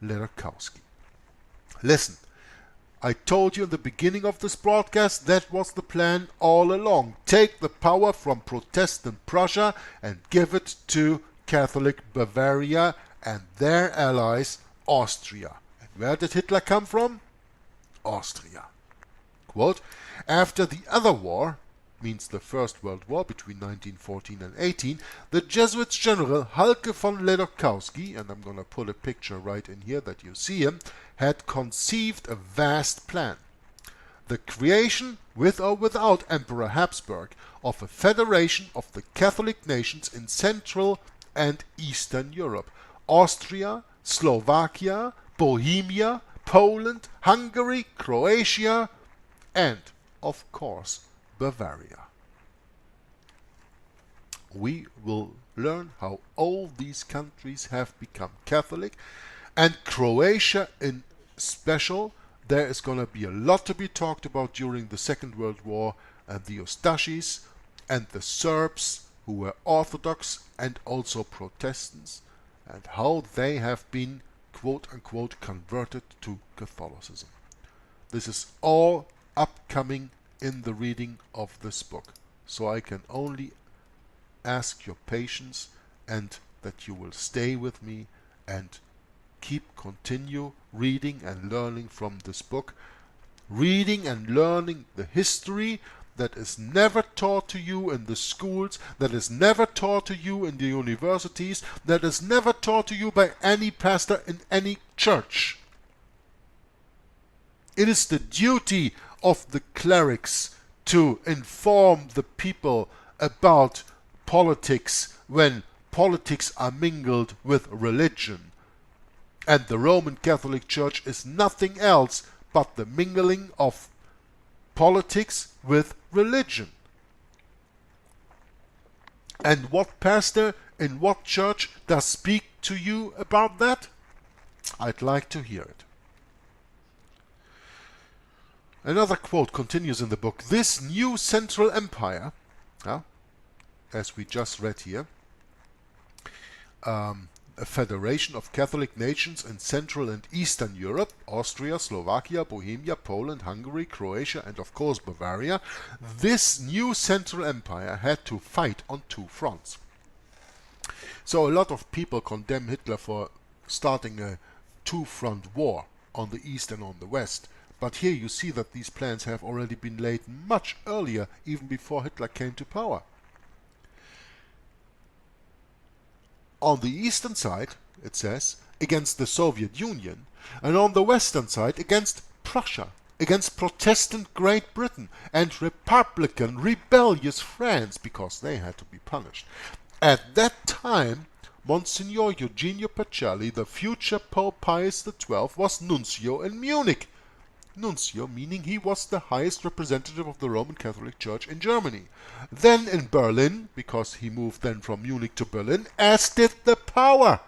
Ledorkowski. Listen, I told you in the beginning of this broadcast that was the plan all along. Take the power from Protestant Prussia and give it to Catholic Bavaria and their allies, Austria. And where did Hitler come from? Austria. Quote, after the other war, means the First World War between 1914 and 18, the Jesuits General Halke von Ledorkowski, and I'm going to put a picture right in here that you see him, had conceived a vast plan. The creation, with or without Emperor Habsburg, of a federation of the Catholic nations in Central and Eastern Europe, Austria, Slovakia, Bohemia, Poland, Hungary, Croatia, and, of course, Bavaria. We will learn how all these countries have become Catholic, and Croatia in special. There is going to be a lot to be talked about during the Second World War, and the Ustashis and the Serbs, who were Orthodox and also Protestants, and how they have been quote-unquote converted to Catholicism. This is all upcoming in the reading of this book, so I can only ask your patience and that you will stay with me and continue reading and learning from this book, reading and learning the history that is never taught to you in the schools, that is never taught to you in the universities, that is never taught to you by any pastor in any church. It is the duty of the clerics to inform the people about politics when politics are mingled with religion. And the Roman Catholic Church is nothing else but the mingling of politics with religion. And what pastor in what church does speak to you about that? I'd like to hear it. Another quote continues in the book. This new Central Empire, as we just read here, a federation of Catholic nations in Central and Eastern Europe, Austria, Slovakia, Bohemia, Poland, Hungary, Croatia, and of course Bavaria. This new Central Empire had to fight on two fronts. So a lot of people condemn Hitler for starting a two-front war on the East and on the West. But here you see that these plans have already been laid much earlier, even before Hitler came to power. On the eastern side, it says, against the Soviet Union, and on the western side against Prussia, against Protestant Great Britain, and Republican rebellious France, because they had to be punished. At that time, Monsignor Eugenio Pacelli, the future Pope Pius XII, was nuncio in Munich, nuncio, meaning he was the highest representative of the Roman Catholic Church in Germany. Then in Berlin, because he moved then from Munich to Berlin, as did the power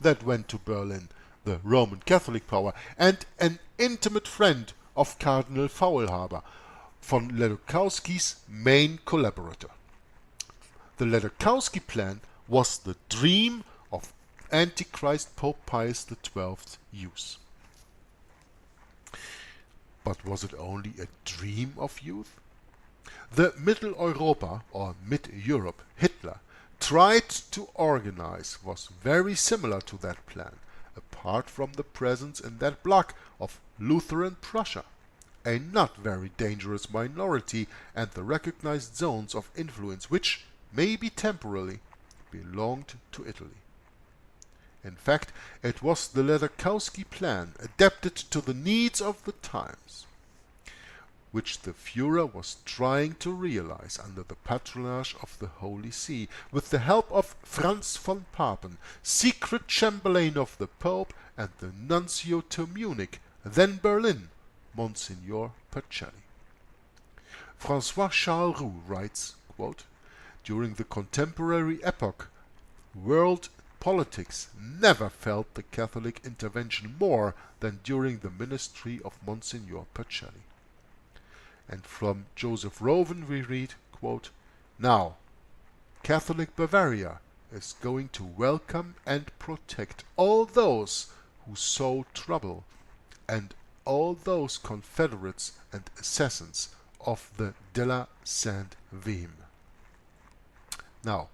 that went to Berlin, the Roman Catholic power, and an intimate friend of Cardinal Faulhaber, von Ledokowski's main collaborator. The Ledokowski plan was the dream of Antichrist Pope Pius XII's youth. But was it only a dream of youth? The Middle Europa, or Mid-Europe, Hitler, tried to organize was very similar to that plan, apart from the presence in that bloc of Lutheran Prussia, a not very dangerous minority, and the recognized zones of influence which, maybe temporarily, belonged to Italy. In fact, it was the Ledokowski plan, adapted to the needs of the times, which the Führer was trying to realize under the patronage of the Holy See, with the help of Franz von Papen, secret Chamberlain of the Pope, and the Nuncio to Munich, then Berlin, Monsignor Pacelli. François Charles Roux writes, quote, "During the contemporary epoch, world politics never felt the Catholic intervention more than during the ministry of Monsignor Pacelli." And from Joseph Roven we read, quote, "Now, Catholic Bavaria is going to welcome and protect all those who sow trouble and all those confederates and assassins of the de la Sainte Vime." Now,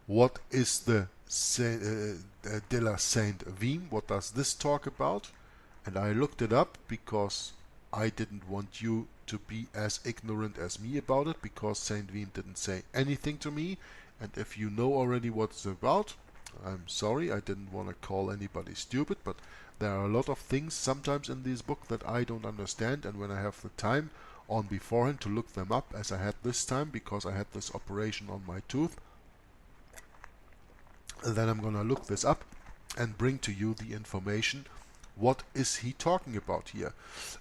what is the de la Sainte Vime? What does this talk about? And I looked it up because I didn't want you to be as ignorant as me about it, because Saint Vime didn't say anything to me. And if you know already what it's about, I'm sorry, I didn't want to call anybody stupid, but there are a lot of things sometimes in this book that I don't understand, and when I have the time on beforehand to look them up, as I had this time because I had this operation on my tooth, then I'm gonna look this up and bring to you the information. What is he talking about here?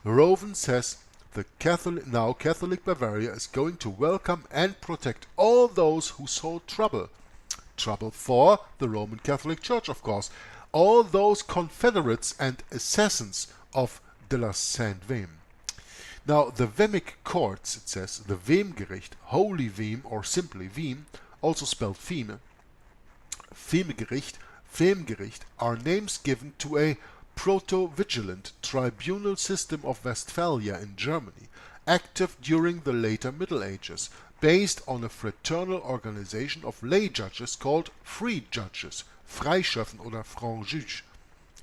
Roven says now Catholic Bavaria is going to welcome and protect all those who sow trouble. Trouble for the Roman Catholic Church, of course. All those confederates and assassins of de la Sainte Vime. Now, the Vemic courts, it says, the Vemgericht, Holy Vime, or simply Vime, also spelled Fime, Femgericht, are names given to a proto-vigilant tribunal system of Westphalia in Germany, active during the later Middle Ages, based on a fraternal organization of lay judges called free judges, Freischöffen oder francs-juges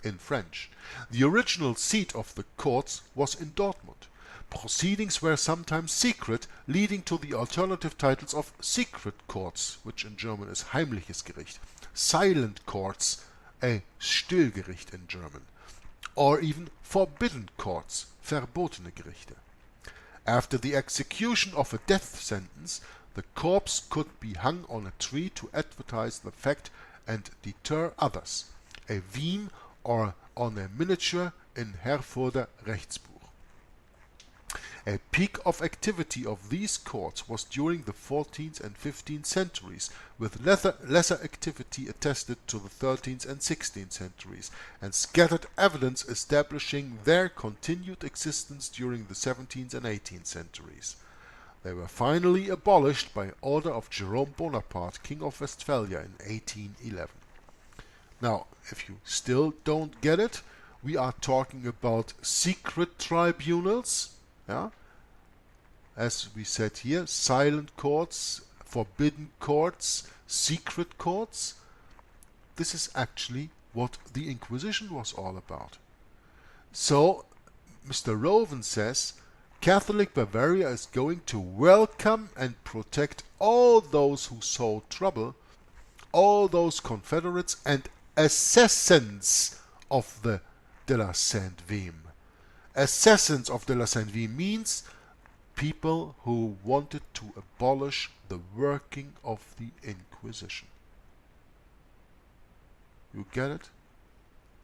in French. The original seat of the courts was in Dortmund. Proceedings were sometimes secret, leading to the alternative titles of secret courts, which in German is heimliches Gericht, silent courts, a Stillgericht in German, or even forbidden courts, verbotene Gerichte. After the execution of a death sentence, the corpse could be hung on a tree to advertise the fact and deter others, a Vime, or on a miniature in Herforder Rechtsbuch. A peak of activity of these courts was during the 14th and 15th centuries, with lesser activity attested to the 13th and 16th centuries, and scattered evidence establishing their continued existence during the 17th and 18th centuries. They were finally abolished by order of Jerome Bonaparte, King of Westphalia, in 1811. Now, if you still don't get it, we are talking about secret tribunals, yeah? As we said here, silent courts, forbidden courts, secret courts. This is actually what the Inquisition was all about. So, Mr. Roven says, Catholic Bavaria is going to welcome and protect all those who sow trouble, all those confederates and assassins of the de la Sainte Vime. Assassins of de la Sainte Vime means people who wanted to abolish the working of the Inquisition. You get it?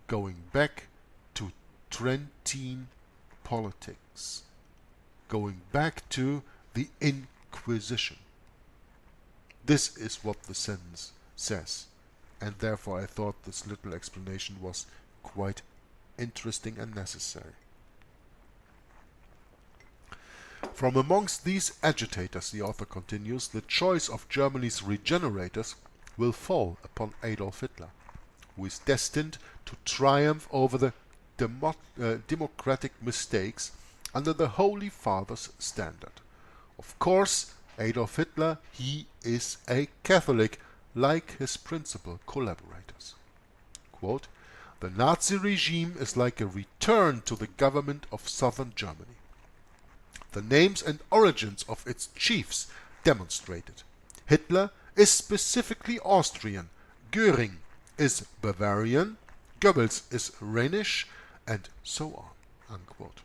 Going back to Trentine politics, going back to the Inquisition. This is what the sentence says, and therefore I thought this little explanation was quite interesting and necessary. From amongst these agitators, the author continues, the choice of Germany's regenerators will fall upon Adolf Hitler, who is destined to triumph over the democratic mistakes under the Holy Father's standard. Of course, Adolf Hitler, he is a Catholic, like his principal collaborators. Quote, the Nazi regime is like a return to the government of southern Germany. The names and origins of its chiefs demonstrate it. Hitler is specifically Austrian, Göring is Bavarian, Goebbels is Rhenish, and so on. Unquote.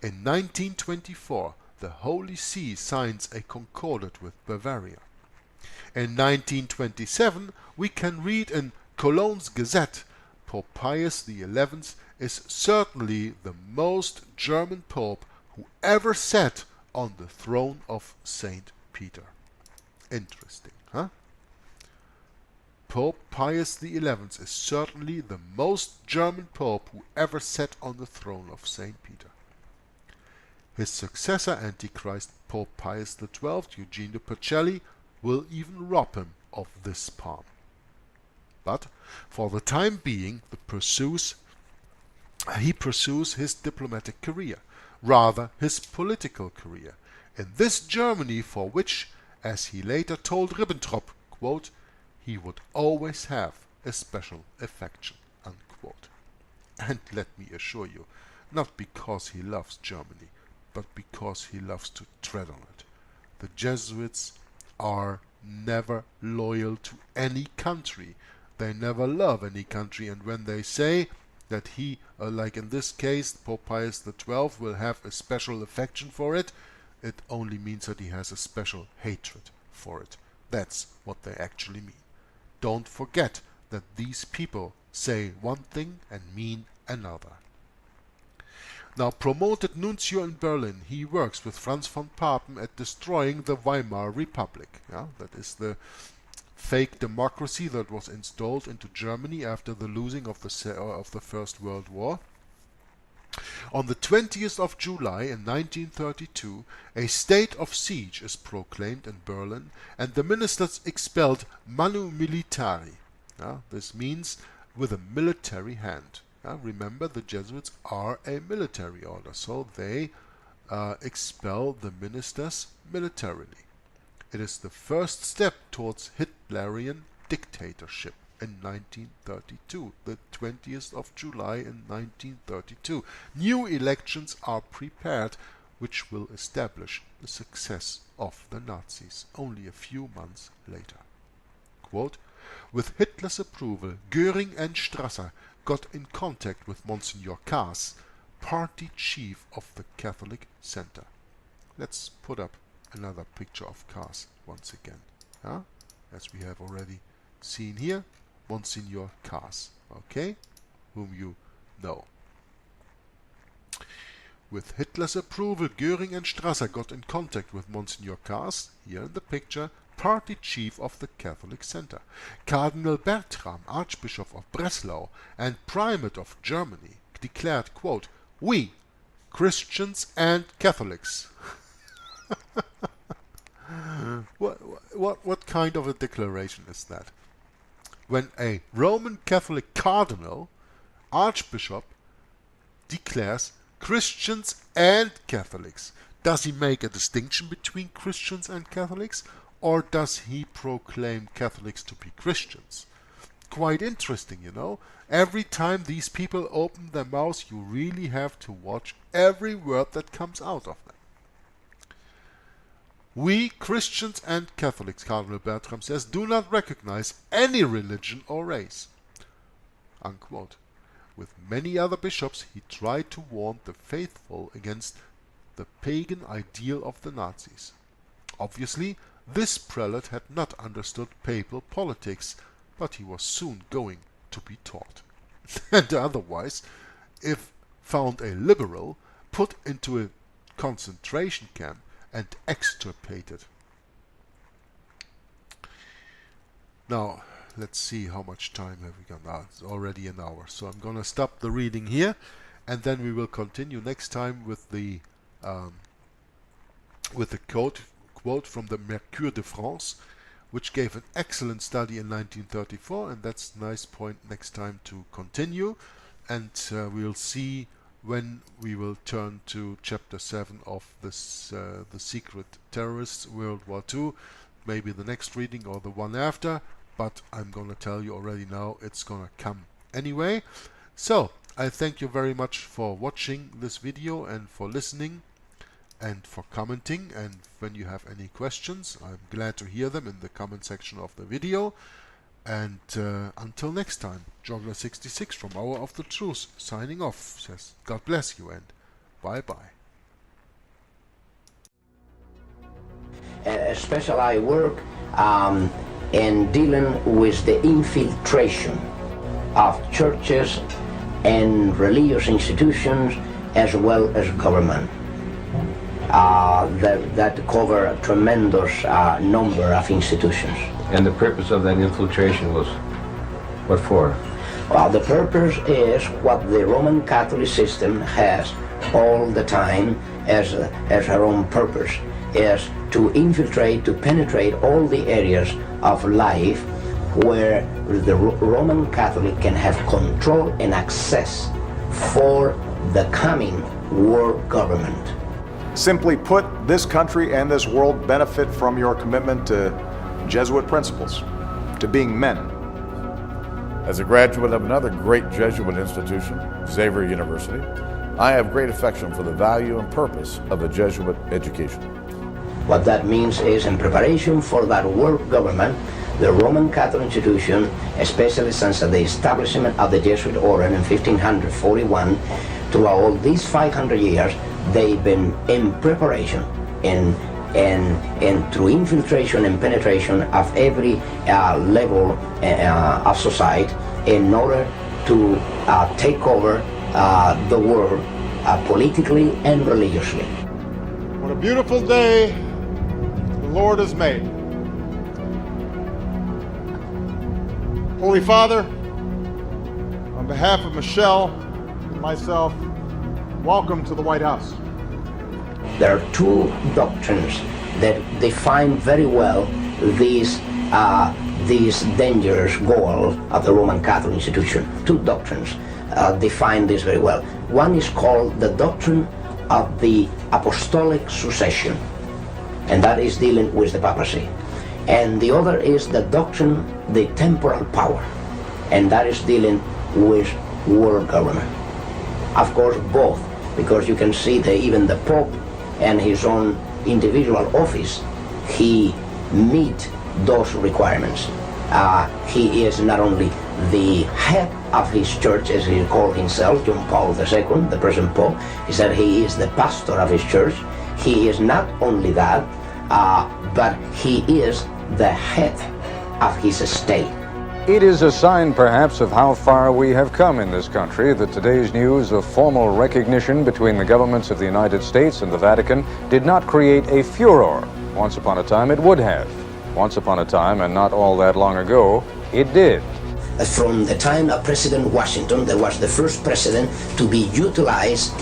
In 1924, the Holy See signs a concordat with Bavaria. In 1927, we can read in Cologne's Gazette, Pope Pius XI is certainly the most German pope who ever sat on the throne of Saint Peter. Interesting, huh? Pope Pius XI is certainly the most German pope who ever sat on the throne of Saint Peter. His successor, Antichrist Pope Pius XII, Eugene de Pacelli, will even rob him of this palm. But for the time being, he pursues his diplomatic career, rather his political career, in this Germany for which, as he later told Ribbentrop, quote, he would always have a special affection, unquote. And let me assure you, not because he loves Germany, but because he loves to tread on it. The Jesuits are never loyal to any country. They never love any country, and when they say that he, like in this case, Pope Pius XII, will have a special affection for it, it only means that he has a special hatred for it. That's what they actually mean. Don't forget that these people say one thing and mean another. Now, promoted nuncio in Berlin, he works with Franz von Papen at destroying the Weimar Republic. Yeah, that is the fake democracy that was installed into Germany after the losing of the First World War. On the 20th of July in 1932, a state of siege is proclaimed in Berlin, and the ministers expelled manu militari. This means with a military hand. Remember, the Jesuits are a military order, so they expel the ministers militarily. It is the first step towards Hitlerian dictatorship in 1932, the 20th of July in 1932. New elections are prepared, which will establish the success of the Nazis only a few months later. Quote, with Hitler's approval, Göring and Strasser got in contact with Monsignor Kaas, party chief of the Catholic Center. Let's put up another picture of Kaas once again, as we have already seen here. Monsignor Kaas, okay, whom you know. With Hitler's approval, Göring and Strasser got in contact with Monsignor Kaas, here in the picture, party chief of the Catholic Center. Cardinal Bertram, Archbishop of Breslau and Primate of Germany, declared, quote, we, Christians and Catholics. What kind of a declaration is that? When a Roman Catholic cardinal, archbishop, declares Christians and Catholics, does he make a distinction between Christians and Catholics, or does he proclaim Catholics to be Christians? Quite interesting, you know. Every time these people open their mouths, you really have to watch every word that comes out of them. We, Christians and Catholics, Cardinal Bertram says, do not recognize any religion or race. Unquote. With many other bishops, he tried to warn the faithful against the pagan ideal of the Nazis. Obviously, this prelate had not understood papal politics, but he was soon going to be taught. And otherwise, if found a liberal, put into a concentration camp and extirpated. Now, let's see how much time have we got now. It's already an hour. So I'm going to stop the reading here, and then we will continue next time with the quote from the Mercure de France, which gave an excellent study in 1934, and that's a nice point next time to continue. And we'll see when we will turn to chapter 7 of this the Secret Terrorists, World War II, maybe the next reading or the one after, but I'm gonna tell you already now it's gonna come anyway. So I thank you very much for watching this video and for listening and for commenting, and when you have any questions, I'm glad to hear them in the comment section of the video. And until next time, Joggler66 from Hour of the Truth signing off, says God bless you and bye bye. Especially I work in dealing with the infiltration of churches and religious institutions as well as government. That cover a tremendous number of institutions. And the purpose of that infiltration was what for? Well, the purpose is what the Roman Catholic system has all the time as her own purpose, is to infiltrate, to penetrate all the areas of life where the Roman Catholic can have control and access for the coming world government. Simply put, this country and this world benefit from your commitment to Jesuit principles, to being men. As a graduate of another great Jesuit institution, Xavier University, I have great affection for the value and purpose of a Jesuit education. What that means is, in preparation for that world government, the Roman Catholic institution, especially since the establishment of the Jesuit order in 1541, throughout all these 500 years, they've been in preparation and through infiltration and penetration of every level of society in order to take over the world politically and religiously. What a beautiful day the Lord has made. Holy Father, on behalf of Michelle and myself, welcome to the White House. There are two doctrines that define very well these dangerous goal of the Roman Catholic institution. Two doctrines define this very well. One is called the doctrine of the apostolic succession, and that is dealing with the papacy. And the other is the doctrine, the temporal power, and that is dealing with world government. Of course, both, because you can see that even the Pope and his own individual office, he meet those requirements. He is not only the head of his church, as he called himself, John Paul II, the present Pope. He said he is the pastor of his church. He is not only that, but he is the head of his state. It is a sign, perhaps, of how far we have come in this country that today's news of formal recognition between the governments of the United States and the Vatican did not create a furor. Once upon a time, it would have. Once upon a time, and not all that long ago, it did. From the time of President Washington, that was the first president to be utilized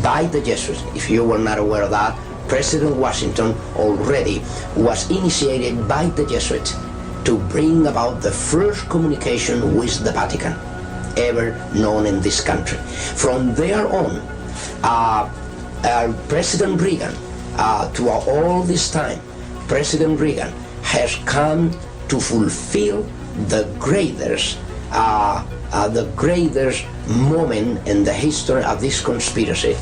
by the Jesuits. If you were not aware of that, President Washington already was initiated by the Jesuits to bring about the first communication with the Vatican ever known in this country. From there on, President Reagan, throughout all this time, President Reagan has come to fulfill the greatest moment in the history of this conspiracy.